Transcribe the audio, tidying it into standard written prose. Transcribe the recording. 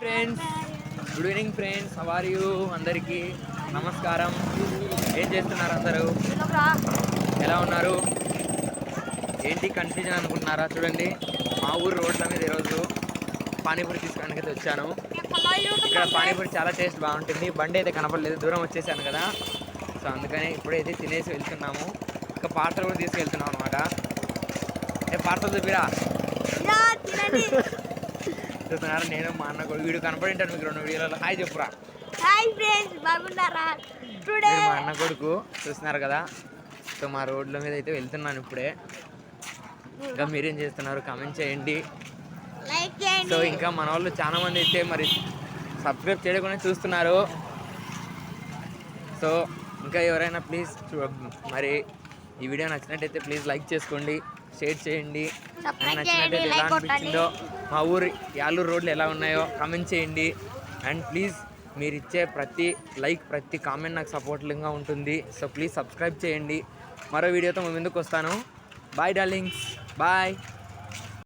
Friends, good evening friends, how are you? అందరికీ నమస్కారం. ఏం చేస్తున్నారు అందరూ? ఎలా ఉన్నారు? ఏంటి కన్ఫ్యూజన్ అనుకుంటున్నారా? చూడండి, మా ఊరు రోడ్ల మీద ఈరోజు పానీపూరి తీసుకోవడానికి అయితే వచ్చాను. ఇక్కడ పానీపూరి చాలా టేస్ట్ బాగుంటుంది. బండి అయితే కనపడలేదు, దూరం వచ్చేసాను కదా, సో అందుకని ఇప్పుడైతే తినేసి వెళ్తున్నాము. ఇంకా పార్సల్ కూడా తీసుకెళ్తున్నాం అనమాట. పార్సల్ చూపిరా చూస్తున్నారు. నేను మా అన్న కొడుకు, వీడియో కనపడింటాను మీకు 2 వీడియోలలో. హాయ్ చెప్పురా. హాయ్ ఫ్రెండ్స్, బాగున్నారా? టుడే మా అన్న కొడుకు చూస్తున్నారు కదా. సో మా రోడ్ల మీద అయితే వెళ్తున్నాను ఇప్పుడే. ఇంకా మీరేం చేస్తున్నారు కామెంట్ చేయండి. లైక్ చేయండి. సో ఇంకా మన వాళ్ళు చాలా మంది అయితే మరి సబ్స్క్రైబ్ చేయకుండా చూస్తున్నారు. సో ఇంకా ఎవరైనా ప్లీజ్ మరి ఈ వీడియో నచ్చినట్టయితే ప్లీజ్ లైక్ చేసుకోండి, షేర్ చేయండి. నచ్చినట్టయితే ఎలా అనిపించిందో, మా ఊరు యాలూరు రోడ్లు ఎలా ఉన్నాయో కామెంట్ చేయండి. అండ్ ప్లీజ్ మీరు ఇచ్చే ప్రతి లైక్, ప్రతి కామెంట్ నాకు సపోర్టింగ్గా ఉంటుంది. సో ప్లీజ్ సబ్స్క్రైబ్ చేయండి. మరో వీడియోతో ముందుకు వస్తాను. Bye darlings, bye.